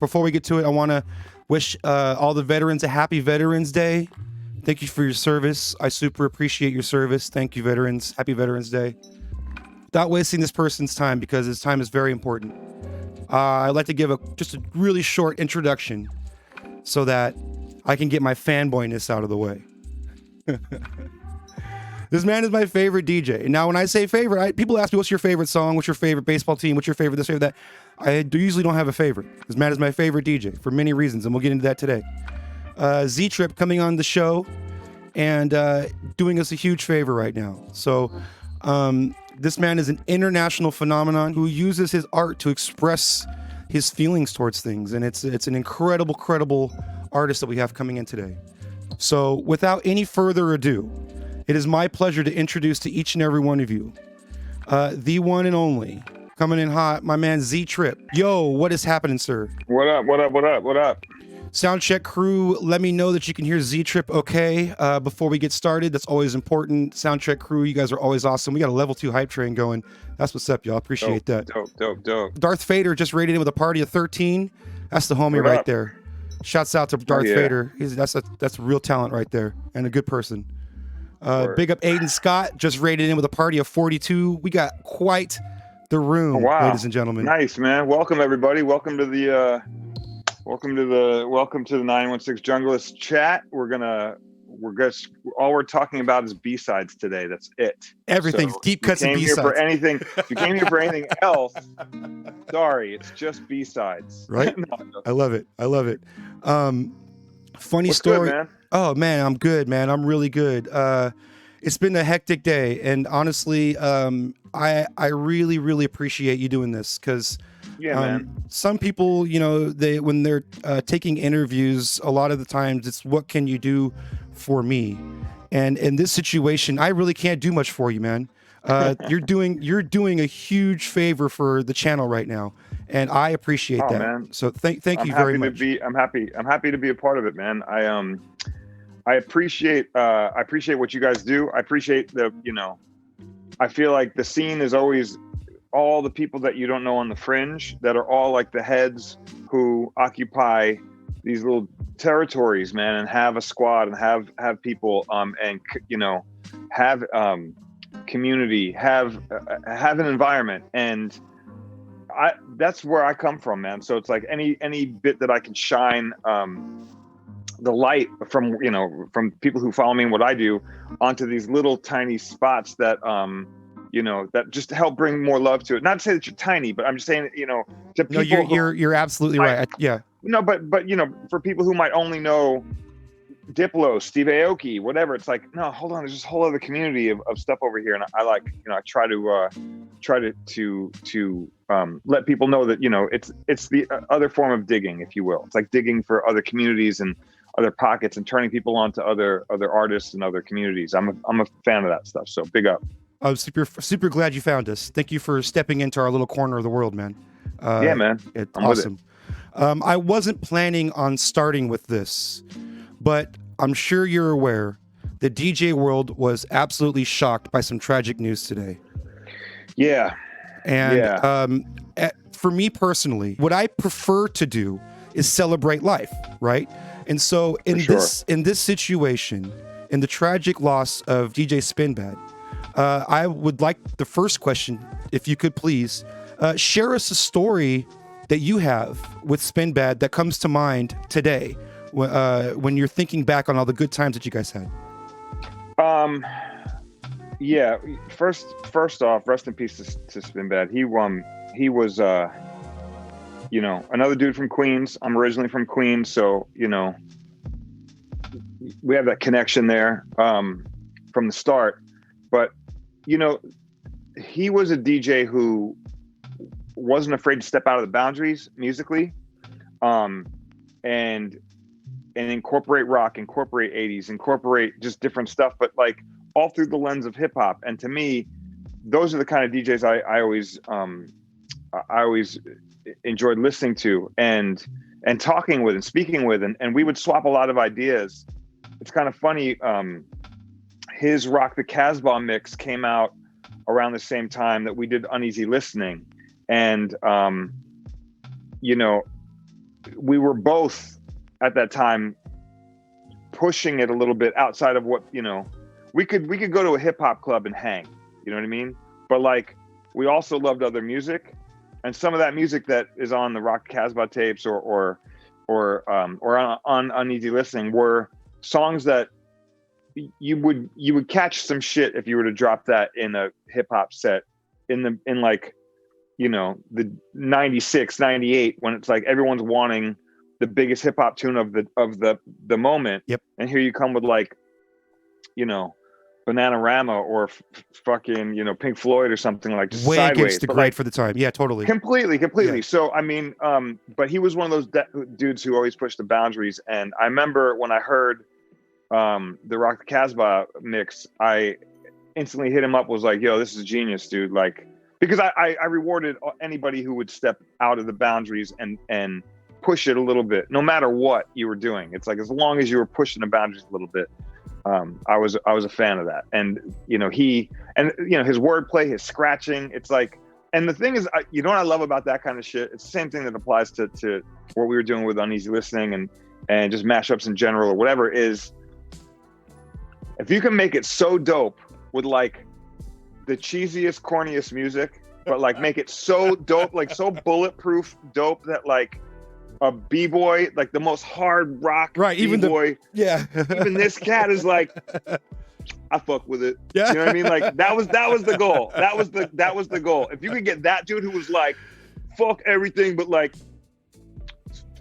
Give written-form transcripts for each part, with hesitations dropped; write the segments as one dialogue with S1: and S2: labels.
S1: before we get to it, I want to wish all the veterans a happy Veterans Day. Thank you for your service. I super appreciate your service. Thank you, veterans. Happy Veterans Day. Without wasting this person's time, because his time is very important, I'd like to give just a really short introduction so that I can get my fanboyness out of the way. This man is my favorite DJ. Now, when I say favorite, people ask me, what's your favorite song? What's your favorite baseball team? What's your favorite this, favorite that? I usually don't have a favorite. This man is my favorite DJ for many reasons, and we'll get into that today. ZTRIP coming on the show and doing us a huge favor right now. So this man is an international phenomenon who uses his art to express his feelings towards things, and it's an incredible artist that we have coming in today. So without any further ado, it is my pleasure to introduce to each and every one of you the one and only, coming in hot, my man ZTRIP. Yo, what is happening, sir?
S2: What up?
S1: Sound check crew, let me know that you can hear ZTRIP okay before we get started. That's always important. Sound check crew, you guys are always awesome. We got a level 2 hype train going. That's what's up, y'all. Appreciate that.
S2: Dope.
S1: Darth Vader just raided in with a party of 13. That's the homie right there. Shouts out to Darth Vader. That's real talent right there, and a good person. Big up Aiden Scott, just raided in with a party of 42. We got quite the room, ladies and gentlemen.
S2: Nice, man. Welcome everybody. Welcome to the 916 Junglist chat. All we're talking about is B-sides today. That's it.
S1: Everything's deep cuts and B-sides.
S2: If you came here for anything else, sorry, it's just B-sides.
S1: Right? No. I love it. Funny
S2: What's
S1: story.
S2: Good, man?
S1: Oh man, I'm good, man. I'm really good. It's been a hectic day, and honestly, I really appreciate you doing this, because
S2: man.
S1: Some people, when they're taking interviews, a lot of the times it's what can you do for me, and in this situation, I really can't do much for you, man. You're doing a huge favor for the channel right now, and I appreciate that. Man. So thank you very much.
S2: I'm happy to be a part of it, man. I appreciate what you guys do. I appreciate I feel like the scene is always all the people that you don't know on the fringe that are all like the heads who occupy these little territories, man, and have a squad and have people and have community, have an environment, and that's where I come from, man. So it's like any bit that I can shine the light from people who follow me and what I do onto these little tiny spots that that just help bring more love to it. Not to say that you're tiny, but I'm just saying, to people.
S1: No, you're absolutely right. Yeah.
S2: No, but for people who might only know Diplo, Steve Aoki, whatever, it's like, no, hold on, there's this whole other community of stuff over here, and I like, I try to let people know that it's the other form of digging, if you will. It's like digging for other communities and other pockets and turning people on to other artists and other communities. I'm a fan of that stuff. So big up.
S1: I'm super glad you found us. Thank you for stepping into our little corner of the world, man.
S2: Yeah, man.
S1: It's awesome. I wasn't planning on starting with this, but I'm sure you're aware the DJ world was absolutely shocked by some tragic news today.
S2: Yeah.
S1: And for me personally, what I prefer to do is celebrate life, right? And so in this situation, in the tragic loss of DJ Spinbad, I would like the first question, if you could please, share us a story that you have with Spinbad that comes to mind today when you're thinking back on all the good times that you guys had.
S2: Yeah. First off, rest in peace to Spinbad. He was another dude from Queens. I'm originally from Queens, so we have that connection there from the start. But he was a DJ who wasn't afraid to step out of the boundaries musically, and incorporate rock, incorporate 80s, incorporate just different stuff, but like all through the lens of hip hop. And to me, those are the kind of DJs I always enjoyed listening to and talking with and speaking with, and we would swap a lot of ideas. It's kind of funny. His Rock the Casbah mix came out around the same time that we did Uneasy Listening. And, we were both at that time pushing it a little bit outside of what, you know, we could go to a hip hop club and hang, you know what I mean? But like, we also loved other music, and some of that music that is on the Rock Casbah tapes or on Uneasy Listening were songs that you would catch some shit if you were to drop that in a hip hop set in like, you know, the 96, 98, when it's like everyone's wanting the biggest hip hop tune of the moment.
S1: Yep.
S2: And here you come with like, you know, Bananarama or fucking, you know, Pink Floyd or something, like just
S1: way
S2: sideways,
S1: against the
S2: but
S1: grain
S2: like,
S1: for the time. Yeah, totally.
S2: completely.
S1: Yeah.
S2: So, I mean, but he was one of those dudes who always pushed the boundaries. And I remember when I heard the Rock the Casbah mix, I instantly hit him up, was like, yo, this is genius, dude. Like, because I rewarded anybody who would step out of the boundaries and push it a little bit, no matter what you were doing. It's like, as long as you were pushing the boundaries a little bit, I was a fan of that. And, you know, his wordplay, his scratching, it's like, and the thing is, you know what I love about that kind of shit? It's the same thing that applies to what we were doing with Uneasy Listening and just mashups in general or whatever, is if you can make it so dope with like the cheesiest, corniest music, but like make it so dope, like so bulletproof dope that like a b-boy, like the most hard rock b-boy, even this cat is like, I fuck with it.
S1: Yeah.
S2: You know what I mean? Like that was the goal. That was the goal. If you could get that dude who was like, fuck everything, but like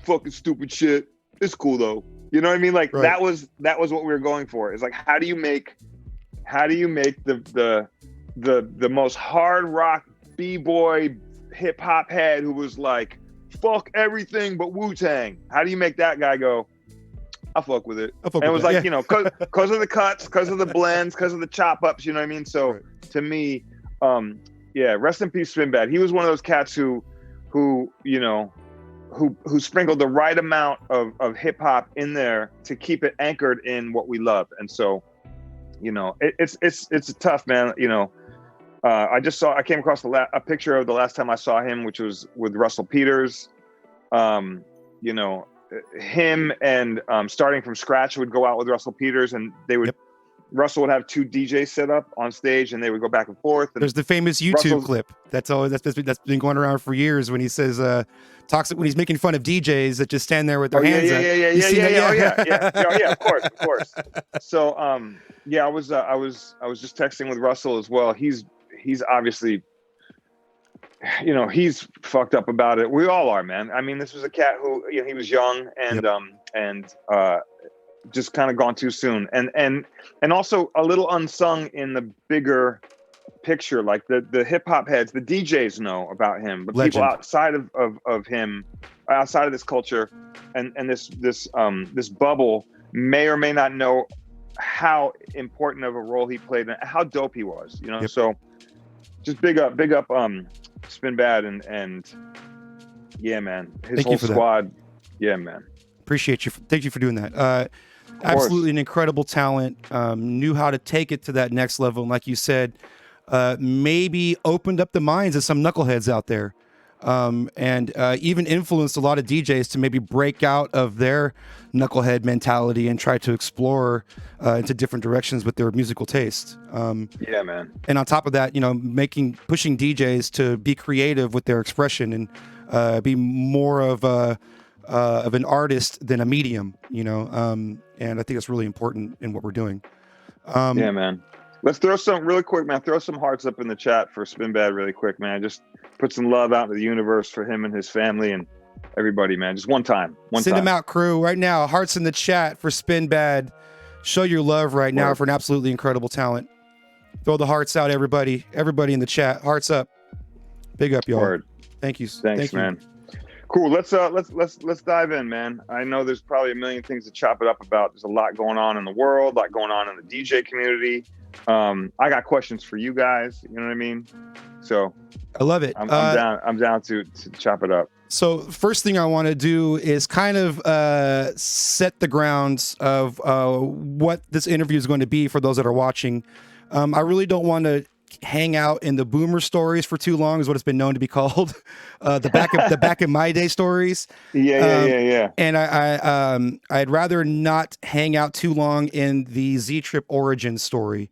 S2: fucking stupid shit, it's cool though. You know what I mean? Like that was what we were going for. It's like, how do you make the most hard rock b-boy hip hop head who was like, fuck everything but Wu-Tang. How do you make that guy go, I fuck with it? And it was like, you know, cause of the cuts, cause of the blends, cause of the chop ups, you know what I mean? So to me, rest in peace, Spinbad. He was one of those cats who you know, who sprinkled the right amount of hip hop in there to keep it anchored in what we love. And so, you know, it's tough, man. You know, I came across a picture of the last time I saw him, which was with Russell Peters. You know, him and Starting From Scratch would go out with Russell Peters, and they would. Yep. Russell would have two DJs set up on stage, and they would go back and forth. And
S1: there's the famous YouTube clip that's been going around for years when he says when he's making fun of DJs that just stand there with their hands up.
S2: Yeah, of course. So I was just texting with Russell as well. He's obviously, you know, he's fucked up about it. We all are, man. I mean, this was a cat who, you know, he was young and just kind of gone too soon, and also a little unsung in the bigger picture. Like the hip hop heads, the DJs know about him, but Legend. People outside of him, outside of this culture and this bubble may or may not know how important of a role he played and how dope he was, you know. Yep. So just big up Spinbad and yeah, man, his whole squad. Yeah, man.
S1: Appreciate you. Thank you for doing that. Absolutely an incredible talent. Knew how to take it to that next level. And like you said, maybe opened up the minds of some knuckleheads out there. And even influenced a lot of DJs to maybe break out of their knucklehead mentality and try to explore into different directions with their musical taste.
S2: Yeah, man.
S1: And on top of that, you know, pushing DJs to be creative with their expression and be more of an artist than a medium, you know. And I think that's really important in what we're doing.
S2: Yeah, man. Let's throw some really quick, man. Throw some hearts up in the chat for Spinbad really quick, man. Just put some love out into the universe for him and his family and everybody, man. Just one time.
S1: Send them out, crew, right now. Hearts in the chat for Spinbad. Show your love right now for an absolutely incredible talent. Throw the hearts out, everybody. Everybody in the chat. Hearts up. Big up, y'all.
S2: Word.
S1: Thank you.
S2: Thanks, man. Cool. Let's dive in, man. I know there's probably a million things to chop it up about. There's a lot going on in the world, a lot going on in the DJ community. I got questions for you guys. You know what I mean? So
S1: I love it.
S2: I'm down to chop it up.
S1: So first thing I want to do is kind of set the grounds of what this interview is going to be for those that are watching. I really don't want to hang out in the boomer stories for too long, is what it's been known to be called. The back in my day stories.
S2: Yeah.
S1: And I'd rather not hang out too long in the ZTRIP origin story.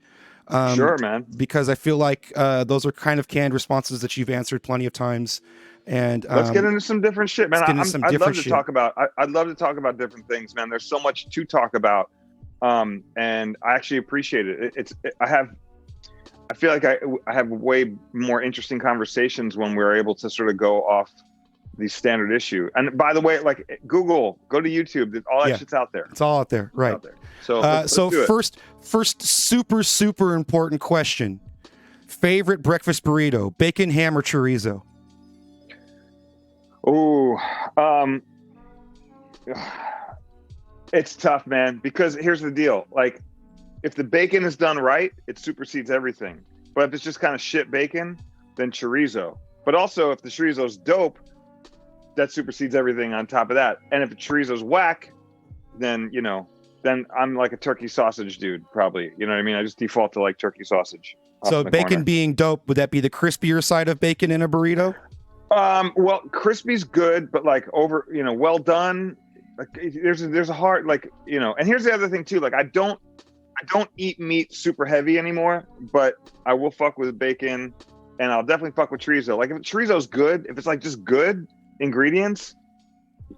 S2: Sure, man.
S1: Because I feel like those are kind of canned responses that you've answered plenty of times. And
S2: let's get into some different shit, man. I'd love to talk about. I'd love to talk about different things, man. There's so much to talk about, and I actually appreciate it. I feel like I have way more interesting conversations when we're able to sort of go off the standard issue. And by the way, like Google, go to YouTube. All that shit's out there.
S1: It's all out there, right?
S2: Out there. So, let's do it.
S1: first, super important question: favorite breakfast burrito, bacon, ham, or chorizo?
S2: Oh, it's tough, man, because here's the deal. Like, if the bacon is done right, it supersedes everything. But if it's just kind of shit bacon, then chorizo. But also, if the chorizo's dope, that supersedes everything on top of that. And if the chorizo's whack, then, then I'm like a turkey sausage dude, probably. You know what I mean? I just default to like turkey sausage.
S1: So bacon being dope, would that be the crispier side of bacon in a burrito?
S2: Well, crispy's good, but like well done. Like there's a heart, like, and here's the other thing too. Like I don't eat meat super heavy anymore, but I will fuck with bacon, and I'll definitely fuck with chorizo. Like if chorizo's good, if it's like just good ingredients,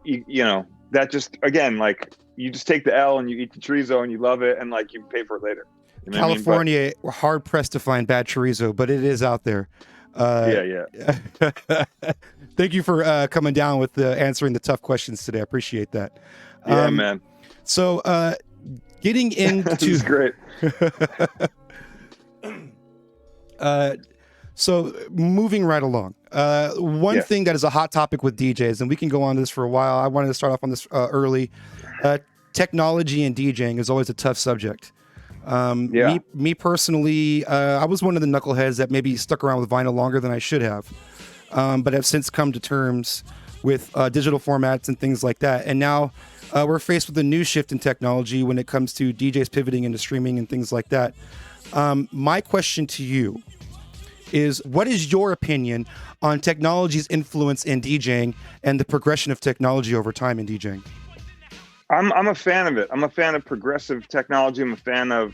S2: that just, again, like you just take the L and you eat the chorizo and you love it, and like you pay for it later. You know
S1: California, we're hard pressed to find bad chorizo, but it is out there.
S2: Yeah.
S1: Thank you for coming down with answering the tough questions today. I appreciate that.
S2: Yeah, man.
S1: So getting into
S2: this is great.
S1: So moving right along, one thing that is a hot topic with DJs, and we can go on this for a while. I wanted to start off on this early. Technology and DJing is always a tough subject. Me personally, I was one of the knuckleheads that maybe stuck around with vinyl longer than I should have, but have since come to terms with digital formats and things like that. And now we're faced with a new shift in technology when it comes to DJs pivoting into streaming and things like that. My question to you is, what is your opinion on technology's influence in DJing and the progression of technology over time in DJing?
S2: I'm a fan of it. I'm a fan of progressive technology. I'm a fan of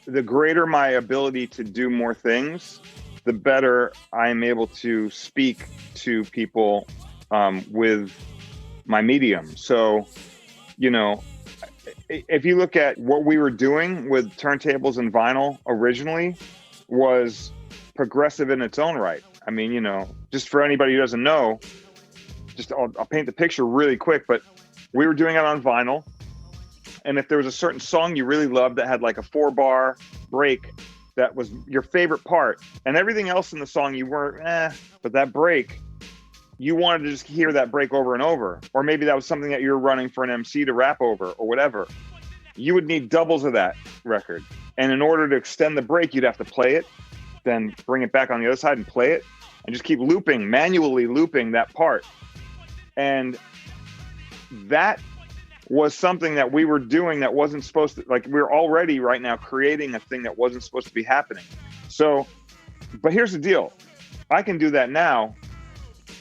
S2: the greater my ability to do more things, the better I'm able to speak to people with my medium. So, if you look at what we were doing with turntables and vinyl originally, was progressive in its own right. I mean, just for anybody who doesn't know, I'll paint the picture really quick, but we were doing it on vinyl. And if there was a certain song you really loved that had like a 4-bar break, that was your favorite part, and everything else in the song you weren't, but that break, you wanted to just hear that break over and over. Or maybe that was something that you were running for an MC to rap over or whatever. You would need doubles of that record. And in order to extend the break, you'd have to play it, then bring it back on the other side and play it, and just keep manually looping that part. And that was something that we were doing that wasn't supposed to, like, we're already right now creating a thing that wasn't supposed to be happening. So, but here's the deal. I can do that now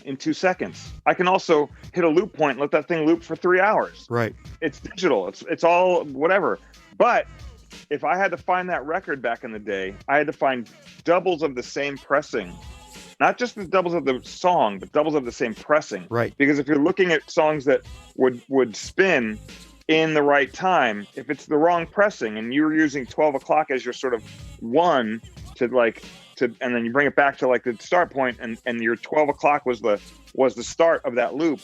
S2: in 2 seconds. I can also hit a loop point and let that thing loop for 3 hours.
S1: Right.
S2: It's digital. It's all whatever. But if I had to find that record back in the day, I had to find doubles of the same pressing. Not just the doubles of the song, but doubles of the same pressing.
S1: Right.
S2: Because if you're looking at songs that would spin in the right time, if it's the wrong pressing and you're using 12 o'clock as your sort of one and then you bring it back to like the start point, and your 12 o'clock was the start of that loop.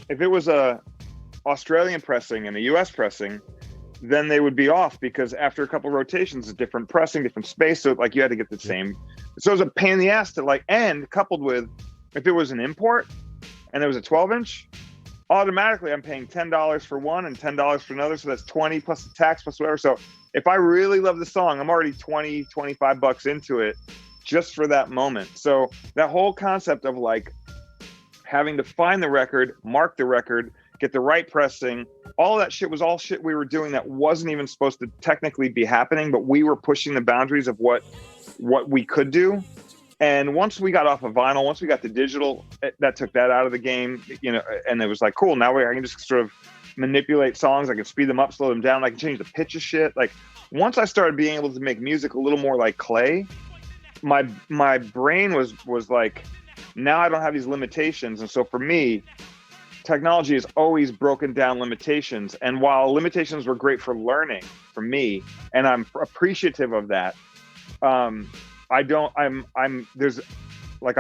S2: If it was a Australian pressing and a US pressing, then they would be off, because after a couple of rotations, a different pressing, different space. So like you had to get the same. So it was a pain in the ass to like, and coupled with, if it was an import and there was a 12-inch, automatically I'm paying $10 for one and $10 for another. So that's 20 plus the tax plus whatever. So if I really love the song, I'm already 20, 25 bucks into it just for that moment. So that whole concept of like having to find the record, mark the record, get the right pressing, all that shit was all shit we were doing that wasn't even supposed to technically be happening, but we were pushing the boundaries of what we could do. And once we got off of vinyl, once we got to digital, that took that out of the game, you know, and it was like, cool, now I can just sort of manipulate songs. I can speed them up, slow them down. I can change the pitch of shit. Like, once I started being able to make music a little more like clay, my brain was like, now I don't have these limitations. And so for me, technology has always broken down limitations. And while limitations were great for learning for me, and I'm appreciative of that, I'm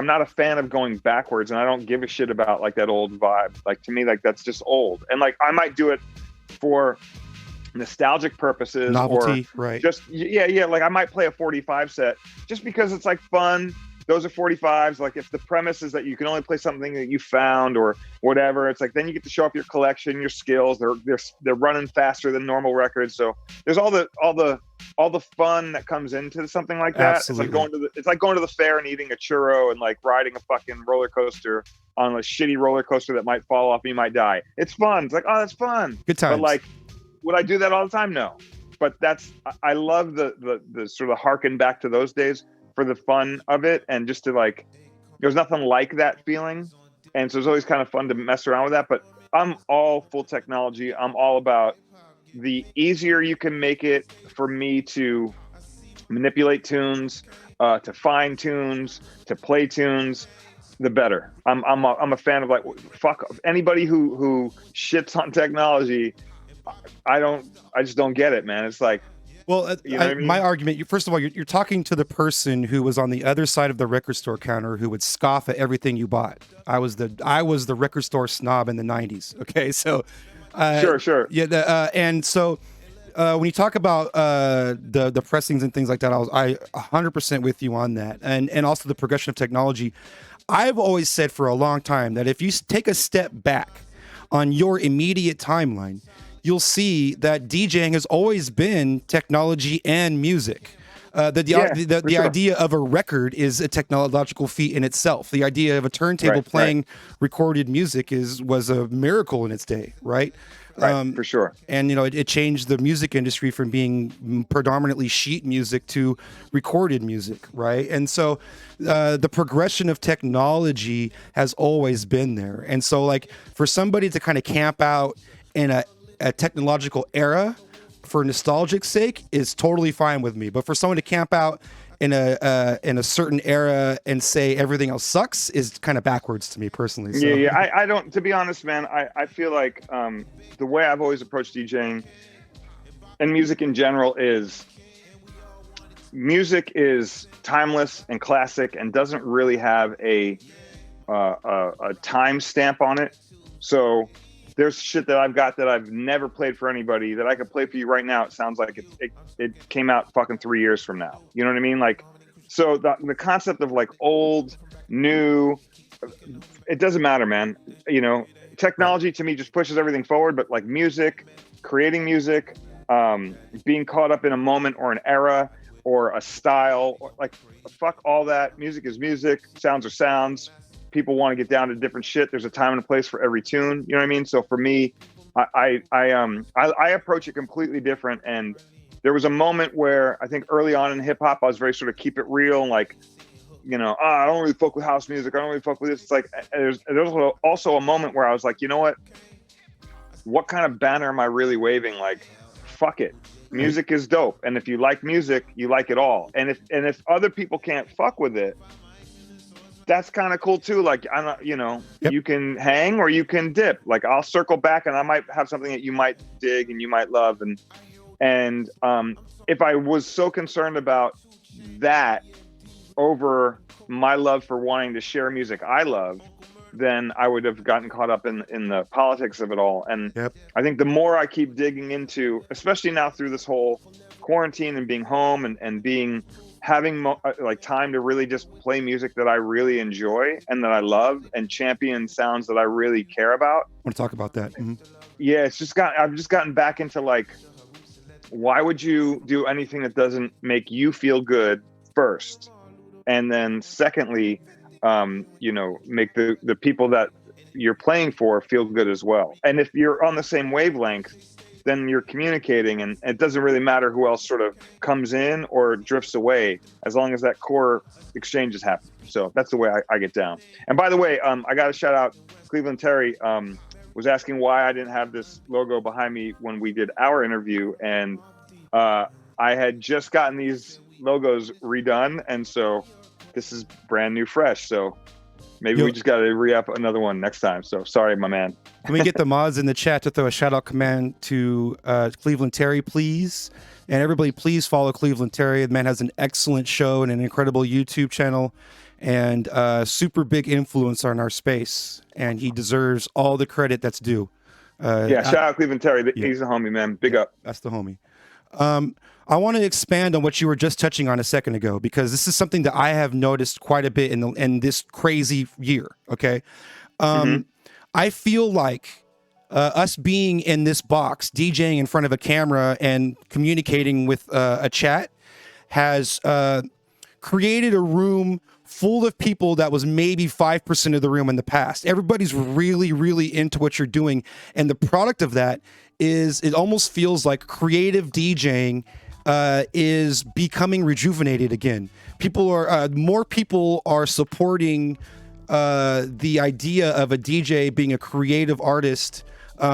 S2: not a fan of going backwards, and I don't give a shit about like that old vibe. Like, to me, like, that's just old. And like, I might do it for nostalgic purposes,
S1: novelty,
S2: or
S1: right?
S2: Just like I might play a 45 set just because it's like fun. Those are 45s. Like, if the premise is that you can only play something that you found or whatever, it's like, then you get to show off your collection, your skills. They're running faster than normal records. So there's all the fun that comes into something like that.
S1: Absolutely.
S2: It's like going to the fair and eating a churro and like riding a fucking roller coaster on a shitty roller coaster that might fall off and you might die. It's fun. It's like, oh, that's fun.
S1: Good times.
S2: But like, would I do that all the time? No. But I love the sort of harken back to those days for the fun of it, and just to like, there's nothing like that feeling. And so it's always kind of fun to mess around with that. But I'm all full technology. I'm all about the easier you can make it for me to manipulate tunes, to find tunes, to play tunes, the better. I'm a fan of like, fuck anybody who shits on technology. I just don't get it, man. It's like,
S1: well,
S2: you know what I mean?
S1: My argument, first of all, you're talking to the person who was on the other side of the record store counter who would scoff at everything you bought. I was the record store snob in the 90s. Okay, so
S2: sure.
S1: Yeah, and so when you talk about the pressings and things like that, I 100% with you on that, and also the progression of technology. I've always said for a long time that if you take a step back on your immediate timeline, you'll see that DJing has always been technology and music. The idea of a record is a technological feat in itself. The idea of a turntable playing recorded music was a miracle in its day, right?
S2: For sure.
S1: And it changed the music industry from being predominantly sheet music to recorded music, right? And so the progression of technology has always been there. And so, like, for somebody to kind of camp out in a technological era for nostalgic sake is totally fine with me. But for someone to camp out in a certain era and say everything else sucks is kind of backwards to me personally. So.
S2: Yeah. I don't, to be honest, man, I feel like the way I've always approached DJing and music in general is music is timeless and classic and doesn't really have a time stamp on it. So there's shit that I've got that I've never played for anybody that I could play for you right now. It sounds like it came out fucking 3 years from now. You know what I mean? Like, so the concept of like old, new, it doesn't matter, man. Technology to me just pushes everything forward, but like music, creating music, being caught up in a moment or an era or a style, or like, fuck all that. Music is music, sounds are sounds. People want to get down to different shit. There's a time and a place for every tune. You know what I mean? So for me, I approach it completely different. And there was a moment where I think early on in hip hop, I was very sort of keep it real and like, I don't really fuck with house music. I don't really fuck with this. It's like, there's also a moment where I was like, you know what kind of banner am I really waving? Like, fuck it. Music is dope. And if you like music, you like it all. And if other people can't fuck with it, that's kind of cool too. Like, I'm not,
S1: Yep.
S2: You can hang or you can dip. Like, I'll circle back and I might have something that you might dig and you might love. And if I was so concerned about that over my love for wanting to share music I love, then I would have gotten caught up in the politics of it all. And
S1: Yep.
S2: I think the more I keep digging into, especially now through this whole quarantine and being home and having like time to really just play music that I really enjoy and that I love and champion sounds that I really care about.
S1: I want to talk about that. Mm-hmm.
S2: Yeah, I've just gotten back into like, why would you do anything that doesn't make you feel good first? And then secondly, make the people that you're playing for feel good as well. And if you're on the same wavelength, then you're communicating, and it doesn't really matter who else sort of comes in or drifts away, as long as that core exchange is happening. So that's the way I get down. And by the way, I got to shout out Cleveland Terry, was asking why I didn't have this logo behind me when we did our interview. And I had just gotten these logos redone. And so this is brand new, fresh. So maybe we just got to re-up another one next time. So sorry, my man.
S1: Can we get the mods in the chat to throw a shout out command to Cleveland Terry, please? And everybody, please follow Cleveland Terry. The man has an excellent show and an incredible YouTube channel, and super big influence on our space. And he deserves all the credit that's due.
S2: Shout out Cleveland Terry. He's a homie, man. Big up.
S1: That's the homie. I want to expand on what you were just touching on a second ago, because this is something that I have noticed quite a bit in this crazy year. Okay. I feel like us being in this box, DJing in front of a camera and communicating with a chat has created a room full of people that was maybe 5% of the room in the past. Everybody's really, really into what you're doing. And the product of that is, it almost feels like creative DJing is becoming rejuvenated again. More people are supporting the idea of a DJ being a creative artist,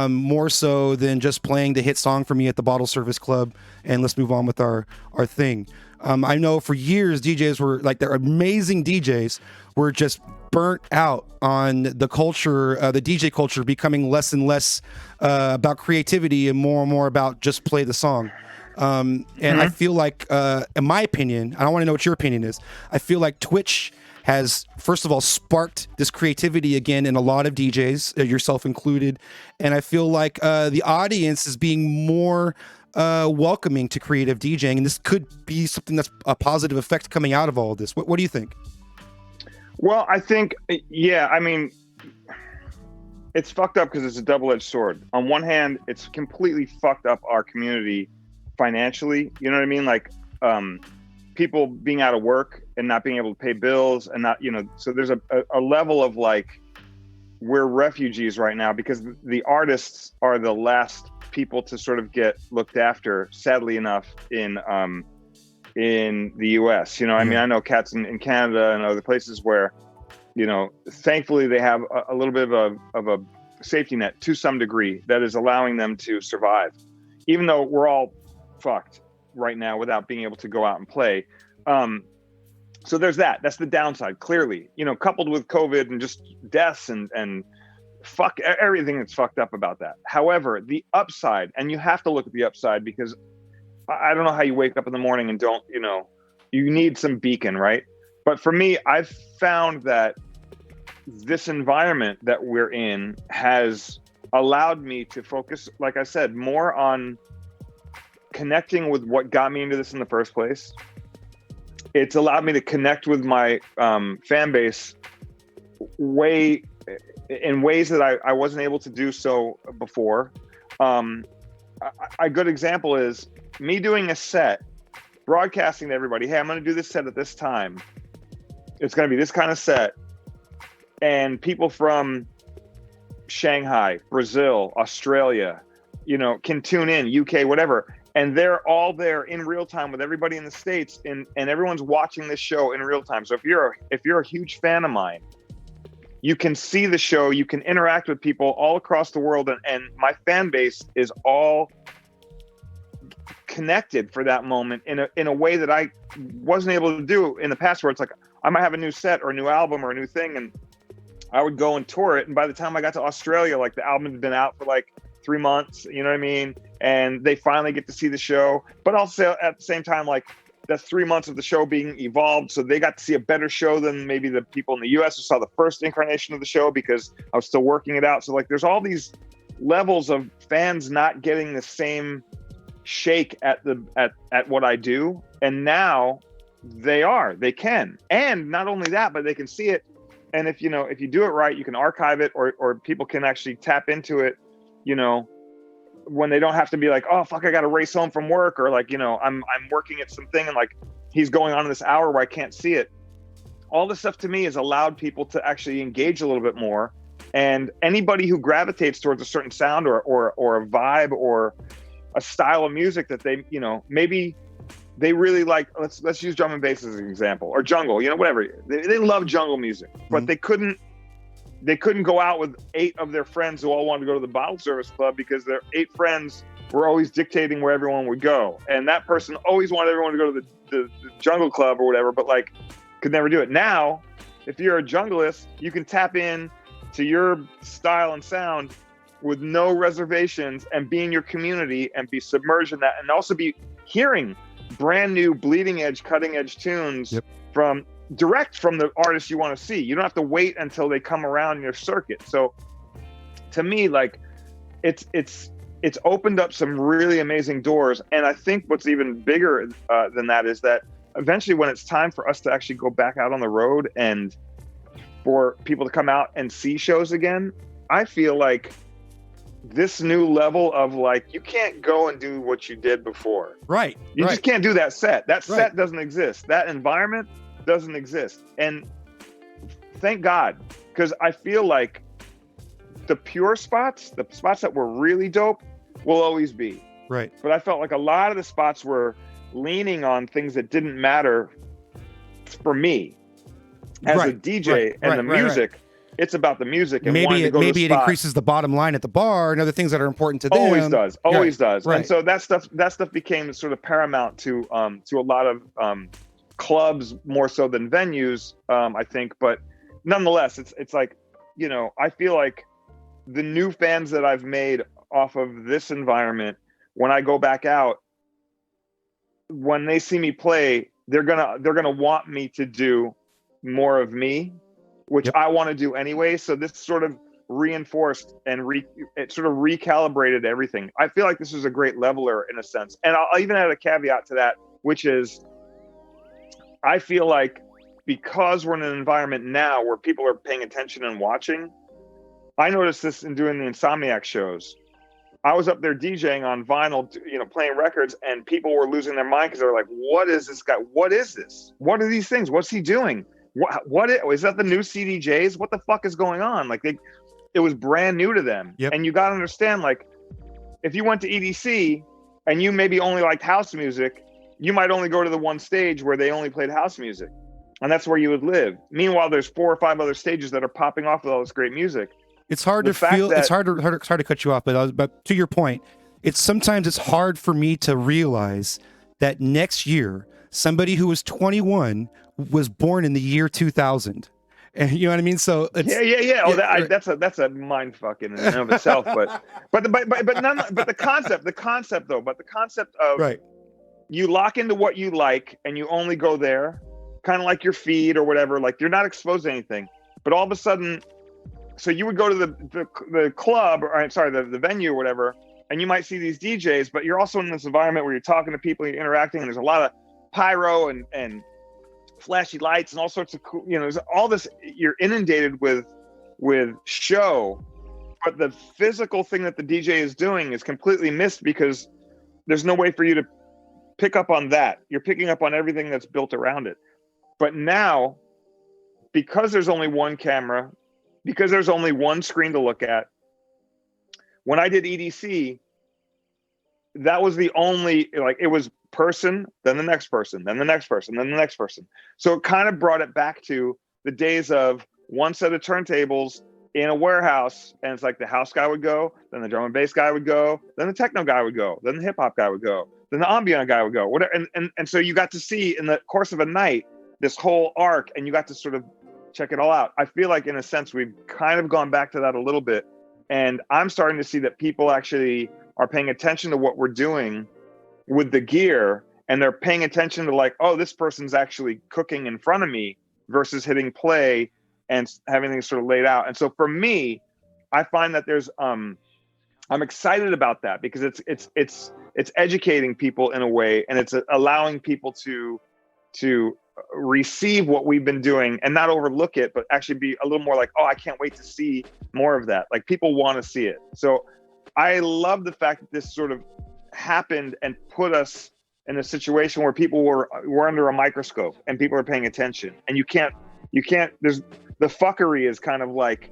S1: more so than just playing the hit song for me at the Bottle Service Club and let's move on with our thing. I know for years DJs were like, they're amazing DJs were just burnt out on the culture, the DJ culture becoming less and less about creativity and more about just play the song. And I feel like, in my opinion, I don't want to know what your opinion is, I feel like Twitch has, first of all, sparked this creativity again in a lot of DJs, yourself included. And I feel like the audience is being more welcoming to creative DJing. And this could be something that's a positive effect coming out of all of this. What do you think?
S2: Well, I think, I mean, it's fucked up because it's a double-edged sword. On one hand, it's completely fucked up our community financially. You know what I mean? Like, people being out of work and not being able to pay bills and not, so there's a level of like, we're refugees right now because the artists are the last people to sort of get looked after, sadly enough, in the US. I mean, I know cats in Canada and other places where, thankfully they have a little bit of a safety net to some degree that is allowing them to survive, even though we're all fucked right now without being able to go out and play. So there's that. That's the downside, clearly, coupled with COVID and just deaths and fuck everything that's fucked up about that. However, the upside, and you have to look at the upside, because I don't know how you wake up in the morning and don't, you need some beacon, right? But for me, I've found that this environment that we're in has allowed me to focus, like I said, more on connecting with what got me into this in the first place. It's allowed me to connect with my fan base in ways that I wasn't able to do so before. A good example is me doing a set, broadcasting to everybody, hey, I'm going to do this set at this time. It's going to be this kind of set. And people from Shanghai, Brazil, Australia, can tune in, UK, whatever. And they're all there in real time with everybody in the States, and everyone's watching this show in real time. So if you're a huge fan of mine, you can see the show, you can interact with people all across the world, and my fan base is all connected for that moment in a way that I wasn't able to do in the past, where it's like I might have a new set or a new album or a new thing, and I would go and tour it, and by the time I got to Australia, like the album had been out for like 3 months, you know what I mean? And they finally get to see the show. But also at the same time, like, that's 3 months of the show being evolved. So they got to see a better show than maybe the people in the US who saw the first incarnation of the show, because I was still working it out. So like, there's all these levels of fans not getting the same shake at what I do. And now they can. And not only that, but they can see it. And if you do it right, you can archive it, or people can actually tap into it, when they don't have to be like, oh fuck, I got to race home from work, or like, I'm working at something and like he's going on in this hour where I can't see it. All this stuff to me has allowed people to actually engage a little bit more. And anybody who gravitates towards a certain sound or a vibe or a style of music that they, you know, maybe they really like, let's use drum and bass as an example, or jungle, you know, whatever. They love jungle music, but they couldn't go out with 8 of their friends who all wanted to go to the bottle service club because their 8 friends were always dictating where everyone would go. And that person always wanted everyone to go to the jungle club or whatever, but like could never do it. Now, if you're a junglist, you can tap in to your style and sound with no reservations and be in your community and be submerged in that, and also be hearing brand new bleeding edge, cutting edge tunes from the artists you want to see. You don't have to wait until they come around your circuit. So to me, like it's opened up some really amazing doors. And I think what's even bigger than that is that eventually when it's time for us to actually go back out on the road and for people to come out and see shows again, I feel like this new level of like, you can't go and do what you did before.
S1: Right.
S2: You just can't do that set. That set doesn't exist. That environment doesn't exist. And thank God, because I feel like the pure spots, the spots that were really dope, will always be.
S1: Right.
S2: But I felt like a lot of the spots were leaning on things that didn't matter for me as a DJ and the music. It's about the music, and
S1: maybe it
S2: spot.
S1: increases the bottom line at the bar and other things that are important to them.
S2: Always does.
S1: Right.
S2: And so that stuff became sort of paramount to a lot of clubs more so than venues, I think. But nonetheless, it's like, you know, I feel like the new fans that I've made off of this environment, when I go back out, when they see me play, they're gonna want me to do more of me, which I want to do anyway. So this sort of reinforced and it sort of recalibrated everything. I feel like this is a great leveler in a sense. And I'll even add a caveat to that, which is I feel like because we're in an environment now where people are paying attention and watching, I noticed this in doing the Insomniac shows. I was up there DJing on vinyl, you know, playing records, and people were losing their mind because they were like, what is this guy? What is this? What are these things? What's he doing? What is that, the new CDJs? What the fuck is going on? Like it was brand new to them. And you got to understand, like, if you went to EDC and you maybe only liked house music, you might only go to the one stage where they only played house music, and that's where you would live. Meanwhile, there's 4 or 5 other stages that are popping off with all this great music.
S1: It's hard to feel. It's hard to cut you off, but to your point, it's hard for me to realize that next year somebody who was 21 was born in the year 2000, and you know what I mean. So
S2: yeah. Oh, that's a mind fucking in and of itself. But the concept of you lock into what you like and you only go there, kind of like your feed or whatever. Like you're not exposed to anything, but all of a sudden. So you would go to the club, or sorry, the venue or whatever, and you might see these DJs, but you're also in this environment where you're talking to people, you're interacting, and there's a lot of pyro and flashy lights and all sorts of cool, you know, there's all this, you're inundated with show, but the physical thing that the DJ is doing is completely missed because there's no way for you to pick up on that. You're picking up on everything that's built around it. But now, because there's only one camera, because there's only one screen to look at. When I did EDC, that was the only, like, it was person, then the next person, then the next person, then the next person. So it kind of brought it back to the days of one set of turntables in a warehouse, and it's like the house guy would go, then the drum and bass guy would go, then the techno guy would go, then the hip hop guy would go, then the ambient guy would go, whatever. And so you got to see in the course of a night this whole arc, and you got to sort of check it all out. I feel like in a sense we've kind of gone back to that a little bit, and I'm starting to see that people actually are paying attention to what we're doing with the gear, and they're paying attention to like, oh, this person's actually cooking in front of me versus hitting play and having things sort of laid out. And so for me, I find that there's I'm excited about that because it's educating people in a way, and it's allowing people to receive what we've been doing and not overlook it, but actually be a little more like, oh, I can't wait to see more of that. Like people want to see it. So I love the fact that this sort of happened and put us in a situation where people were under a microscope and people are paying attention, and you can't, there's the fuckery is kind of like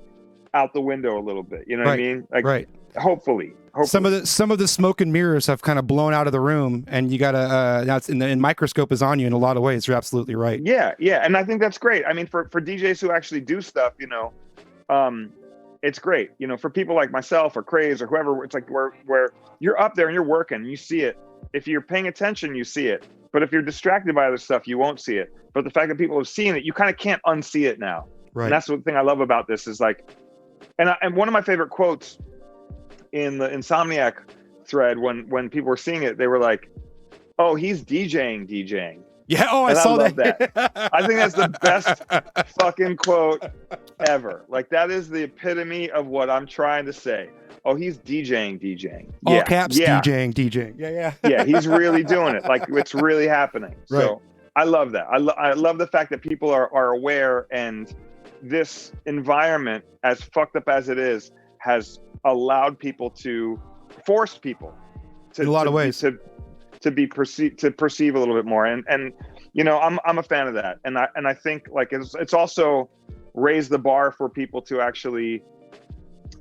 S2: out the window a little bit. You know what I mean? Like,
S1: right.
S2: Hopefully.
S1: Some of the smoke and mirrors have kind of blown out of the room, and you gotta now it's in microscope is on you in a lot of ways. You're absolutely right.
S2: Yeah, and I think that's great. I mean, for DJs who actually do stuff, you know, it's great. You know, for people like myself or Craze or whoever, it's like where you're up there and you're working, you see it. If you're paying attention, you see it. But if you're distracted by other stuff, you won't see it. But the fact that people have seen it, you kind of can't unsee it now.
S1: Right.
S2: And that's the thing I love about this is like, and one of my favorite quotes in the Insomniac thread when people were seeing it, they were like, "Oh, he's DJing."
S1: Yeah. Oh, I saw that.
S2: I think that's the best fucking quote ever. Like that is the epitome of what I'm trying to say. Oh, he's DJing.
S1: All caps, DJing.
S2: Yeah, he's really doing it. Like it's really happening.
S1: Right.
S2: So I love that. I love the fact that people are aware, and this environment, as fucked up as it is, has allowed people to force people to,
S1: in a lot of ways
S2: to perceive a little bit more. And you know, I'm a fan of that. And I think like it's also raised the bar for people to actually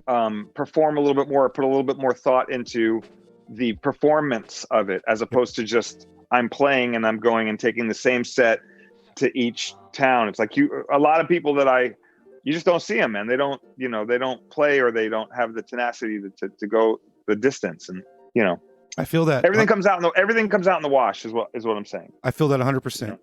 S2: perform a little bit more, put a little bit more thought into the performance of it, as opposed to just I'm playing and I'm going and taking the same set to each town. It's like a lot of people that you just don't see them, man. They don't play, or they don't have the tenacity to go the distance. And, you know,
S1: I feel that
S2: everything comes out in the wash is what I'm saying.
S1: I feel that 100%.